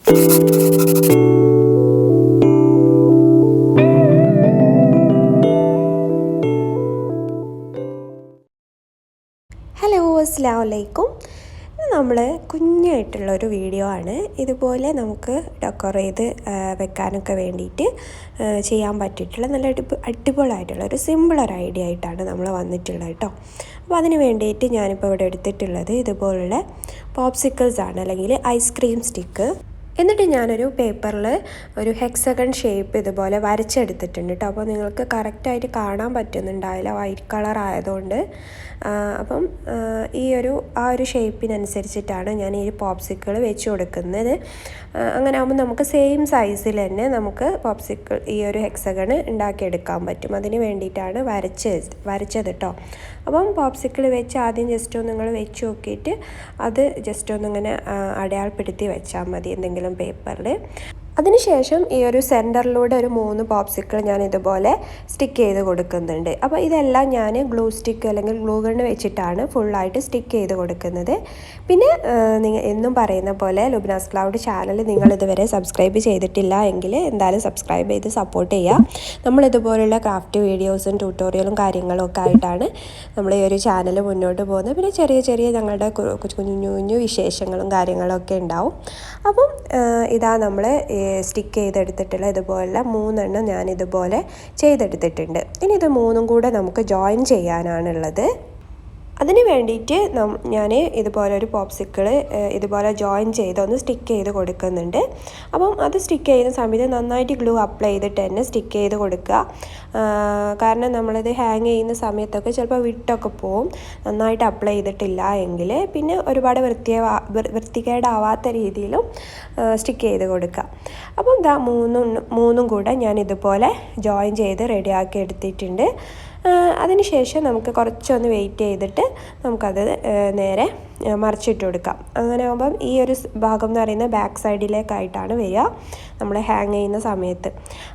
Hello, അസ്സലാമു അലൈക്കും. നമ്മൾ കുഞ്ഞായിട്ടുള്ളൊരു വീഡിയോ ആണ്. ഇതുപോലെ നമുക്ക് ഡെക്കോർ ചെയ്ത് വെക്കാനൊക്കെ വേണ്ടിയിട്ട് ചെയ്യാൻ പറ്റിയിട്ടുള്ള നല്ല അടിപൊളിയായിട്ടുള്ള ഒരു സിമ്പിളൊരു ഐഡിയ ആയിട്ടാണ് നമ്മൾ വന്നിട്ടുള്ളത് കേട്ടോ. അപ്പോൾ അതിന് വേണ്ടിയിട്ട് ഞാനിപ്പോൾ ഇവിടെ എടുത്തിട്ടുള്ളത് ഇതുപോലുള്ള പോപ്സിക്കിൾസ് ആണ്, അല്ലെങ്കിൽ ഐസ്ക്രീം സ്റ്റിക്ക്. എന്നിട്ട് ഞാനൊരു പേപ്പറിൽ ഒരു ഹെക്സഗൺ ഷേപ്പ് ഇതുപോലെ വരച്ചെടുത്തിട്ടുണ്ട് കേട്ടോ. അപ്പോൾ നിങ്ങൾക്ക് കറക്റ്റായിട്ട് കാണാൻ പറ്റുന്നുണ്ടാവില്ല, വൈറ്റ് കളർ ആയതുകൊണ്ട്. അപ്പം ആ ഒരു ഷേപ്പിനനുസരിച്ചിട്ടാണ് ഞാൻ ഈ പോപ്സിക്കിൾ വെച്ച് കൊടുക്കുന്നത്. അങ്ങനെ ആകുമ്പോൾ നമുക്ക് സെയിം സൈസിൽ തന്നെ നമുക്ക് പോപ്സിക്കിൾ ഈ ഒരു ഹെക്സഗൺ ഉണ്ടാക്കിയെടുക്കാൻ പറ്റും. അതിന് വേണ്ടിയിട്ടാണ് വരച്ചത് കേട്ടോ. അപ്പം പോപ്സിക്കിൾ വെച്ച് ആദ്യം ജസ്റ്റ് ഒന്ന് നിങ്ങൾ വെച്ച് നോക്കിയിട്ട് അത് ജസ്റ്റ് ഒന്നിങ്ങനെ അടയാളപ്പെടുത്തി വെച്ചാൽ മതി എന്തെങ്കിലും പേപ്പറിൽ. അതിനുശേഷം ഈ ഒരു സെൻറ്ററിലൂടെ ഒരു 3 പോപ്സിക്കിൾ ഞാൻ ഇതുപോലെ സ്റ്റിക്ക് ചെയ്ത് കൊടുക്കുന്നുണ്ട്. അപ്പോൾ ഇതെല്ലാം ഞാൻ ഗ്ലൂ സ്റ്റിക്ക് അല്ലെങ്കിൽ ഗ്ലൂ ഗണ്ണ് വെച്ചിട്ടാണ് ഫുള്ളായിട്ട് സ്റ്റിക്ക് ചെയ്ത് കൊടുക്കുന്നത്. പിന്നെ നിങ്ങൾ എന്നും പറയുന്ന പോലെ ലുബ്നാസ് ക്ലൗഡ് ചാനൽ നിങ്ങൾ ഇതുവരെ സബ്സ്ക്രൈബ് ചെയ്തിട്ടില്ല എങ്കിൽ എന്തായാലും സബ്സ്ക്രൈബ് ചെയ്ത് സപ്പോർട്ട് ചെയ്യുക. നമ്മളിതുപോലുള്ള ക്രാഫ്റ്റ് വീഡിയോസും ട്യൂട്ടോറിയലും കാര്യങ്ങളും ഒക്കെ ആയിട്ടാണ് നമ്മൾ ഈ ഒരു ചാനൽ മുന്നോട്ട് പോകുന്നത്. പിന്നെ ചെറിയ ഞങ്ങളുടെ കുഞ്ഞു വിശേഷങ്ങളും കാര്യങ്ങളൊക്കെ ഉണ്ടാവും. അപ്പം ഇതാ നമ്മൾ സ്റ്റിക്ക് ചെയ്തെടുത്തിട്ടുള്ള ഇതുപോലെ 3 എണ്ണം ഞാനിതുപോലെ ചെയ്തെടുത്തിട്ടുണ്ട്. ഇനി ഇത് 3 കൂടെ നമുക്ക് ജോയിൻ ചെയ്യാനാണുള്ളത്. അതിന് വേണ്ടിയിട്ട് ഞാൻ ഇതുപോലെ ഒരു പോപ്സിക്കിൾ ഇതുപോലെ ജോയിൻ ചെയ്തൊന്ന് സ്റ്റിക്ക് ചെയ്ത് കൊടുക്കുന്നുണ്ട്. അപ്പം അത് സ്റ്റിക്ക് ചെയ്യുന്ന സമയത്ത് നന്നായിട്ട് ഗ്ലൂ അപ്ലൈ ചെയ്തിട്ട് തന്നെ സ്റ്റിക്ക് ചെയ്ത് കൊടുക്കുക. കാരണം നമ്മളിത് ഹാങ് ചെയ്യുന്ന സമയത്തൊക്കെ ചിലപ്പോൾ വിട്ടൊക്കെ പോവും, നന്നായിട്ട് അപ്ലൈ ചെയ്തിട്ടില്ല എങ്കിൽ. പിന്നെ ഒരുപാട് വൃത്തികേടാവാത്ത രീതിയിലും സ്റ്റിക്ക് ചെയ്ത് കൊടുക്കുക. അപ്പം ഇതാ 3 കൂടെ ഞാൻ ഇതുപോലെ ജോയിൻ ചെയ്ത് റെഡിയാക്കി എടുത്തിട്ടുണ്ട്. അതിനുശേഷം നമുക്ക് കുറച്ചൊന്ന് വെയിറ്റ് ചെയ്തിട്ട് നമുക്കത് നേരെ മറിച്ചിട്ട് കൊടുക്കാം. അങ്ങനെ ആകുമ്പം ഈ ഒരു ഭാഗം എന്ന് പറയുന്നത് ബാക്ക് സൈഡിലേക്കായിട്ടാണ് വരിക നമ്മൾ ഹാങ് ചെയ്യുന്ന സമയത്ത്.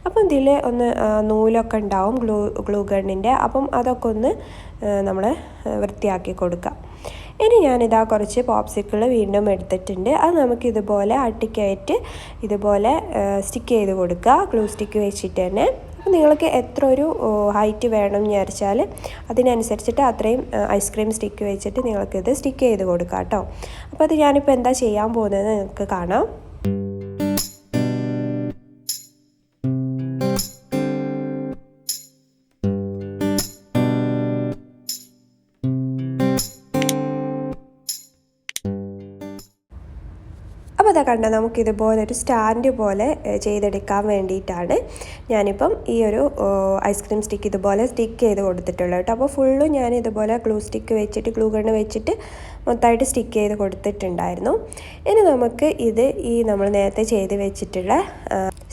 അപ്പം ഇതിൽ ഒന്ന് നൂലൊക്കെ ഉണ്ടാവും ഗ്ലൂ ഗണ്ണിൻ്റെ. അപ്പം അതൊക്കെ ഒന്ന് നമ്മൾ വൃത്തിയാക്കി കൊടുക്കാം. ഇനി ഞാനിതാ കുറച്ച് പോപ്സിക്കിൾ വീണ്ടും എടുത്തിട്ടുണ്ട്. അത് നമുക്കിതുപോലെ അട്ടിക്കായിട്ട് ഇതുപോലെ സ്റ്റിക്ക് ചെയ്ത് കൊടുക്കുക ഗ്ലൂ സ്റ്റിക്ക് വെച്ചിട്ട് തന്നെ. അപ്പോൾ നിങ്ങൾക്ക് എത്ര ഒരു ഹൈറ്റ് വേണം എന്ന് വിചാരിച്ചാൽ അതിനനുസരിച്ചിട്ട് അത്രയും ഐസ്ക്രീം സ്റ്റിക്ക് വെച്ചിട്ട് നിങ്ങൾക്കിത് സ്റ്റിക്ക് ചെയ്ത് കൊടുക്കാം കേട്ടോ. അപ്പോൾ അത് ഞാനിപ്പോൾ എന്താ ചെയ്യാൻ പോകുന്നത് നിങ്ങൾക്ക് കാണാം. അപ്പോൾ അതാ കണ്ട നമുക്കിതുപോലൊരു സ്റ്റാൻഡ് പോലെ ചെയ്തെടുക്കാൻ വേണ്ടിയിട്ടാണ് ഞാനിപ്പം ഈ ഒരു ഐസ്ക്രീം സ്റ്റിക്ക് ഇതുപോലെ സ്റ്റിക്ക് ചെയ്ത് കൊടുത്തിട്ടുള്ളത് കേട്ടോ. അപ്പോൾ ഫുള്ളും ഞാൻ ഇതുപോലെ ഗ്ലൂ സ്റ്റിക്ക് വെച്ചിട്ട് ഗ്ലൂ ഗണ്ണ് വെച്ചിട്ട് മൊത്തമായിട്ട് സ്റ്റിക്ക് ചെയ്ത് കൊടുത്തിട്ടുണ്ടായിരുന്നു. ഇനി നമുക്ക് ഇത് ഈ നമ്മൾ നേരത്തെ ചെയ്ത് വെച്ചിട്ടുള്ള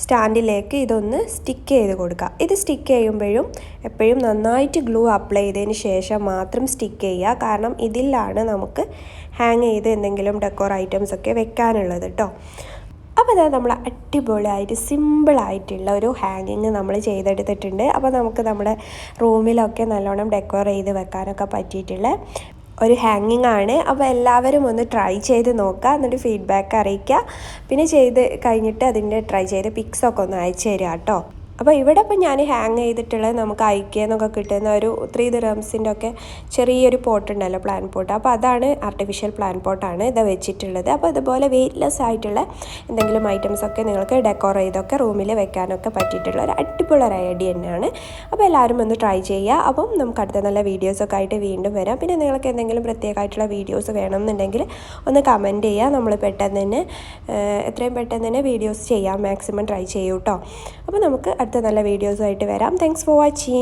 സ്റ്റാൻഡിലേക്ക് ഇതൊന്ന് സ്റ്റിക്ക് ചെയ്ത് കൊടുക്കുക. ഇത് സ്റ്റിക്ക് ചെയ്യുമ്പോഴും എപ്പോഴും നന്നായിട്ട് ഗ്ലൂ അപ്ലൈ ചെയ്തതിന് ശേഷം മാത്രം സ്റ്റിക്ക് ചെയ്യുക. കാരണം ഇതിലാണ് നമുക്ക് ഹാങ് ചെയ്ത് എന്തെങ്കിലും ഡെക്കോർ ഐറ്റംസ് ഒക്കെ വെക്കാനുള്ളത് കേട്ടോ. അപ്പോൾ അതായത് നമ്മൾ അടിപൊളിയായിട്ട് സിമ്പിളായിട്ടുള്ള ഒരു ഹാങ്ങിങ് നമ്മൾ ചെയ്തെടുത്തിട്ടുണ്ട്. അപ്പോൾ നമുക്ക് നമ്മുടെ റൂമിലൊക്കെ നല്ലോണം ഡെക്കോർ ചെയ്ത് വെക്കാനൊക്കെ പറ്റിയിട്ടുള്ള ഒരു ഹാങ്ങിങ് ആണ്. അപ്പോൾ എല്ലാവരും ഒന്ന് ട്രൈ ചെയ്ത് നോക്കുക, എന്നിട്ട് ഫീഡ്ബാക്ക് അറിയിക്കുക. പിന്നെ ചെയ്ത് കഴിഞ്ഞിട്ട് അതിൻ്റെ ട്രൈ ചെയ്ത് പിക്സൊക്കെ ഒന്ന് അയച്ചു തരിക കേട്ടോ. അപ്പോൾ ഇവിടെ ഇപ്പോൾ ഞാൻ ഹാങ് ചെയ്തിട്ടുള്ളത് നമുക്ക് ഐക്യെന്നൊക്കെ കിട്ടുന്ന ഒരു 3 ദിർഹംസിൻ്റെ ഒക്കെ ചെറിയൊരു പോട്ട് ഉണ്ടല്ലോ, പ്ലാൻ പോട്ട്. അപ്പോൾ അതാണ് ആർട്ടിഫിഷ്യൽ പ്ലാൻ പോട്ടാണ് ഇത് വെച്ചിട്ടുള്ളത്. അപ്പോൾ ഇതുപോലെ വെയ്റ്റ്ലെസ് ആയിട്ടുള്ള എന്തെങ്കിലും ഐറ്റംസൊക്കെ നിങ്ങൾക്ക് ഡെക്കോർ ചെയ്തൊക്കെ റൂമിൽ വെക്കാനൊക്കെ പറ്റിയിട്ടുള്ള ഒരു അടിപൊളി ഐഡിയ തന്നെയാണ്. അപ്പോൾ എല്ലാവരും ഒന്ന് ട്രൈ ചെയ്യുക. അപ്പം നമുക്ക് അടുത്ത നല്ല വീഡിയോസൊക്കെ ആയിട്ട് വീണ്ടും വരാം. പിന്നെ നിങ്ങൾക്ക് എന്തെങ്കിലും പ്രത്യേകമായിട്ടുള്ള വീഡിയോസ് വേണമെന്നുണ്ടെങ്കിൽ ഒന്ന് കമൻറ്റ് ചെയ്യുക. നമ്മൾ എത്രയും പെട്ടെന്ന് തന്നെ വീഡിയോസ് ചെയ്യാം, മാക്സിമം ട്രൈ ചെയ്യൂ കേട്ടോ. അപ്പോൾ നമുക്ക് അടുത്ത നല്ല വീഡിയോസുമായിട്ട് വരാം. Thanks for watching.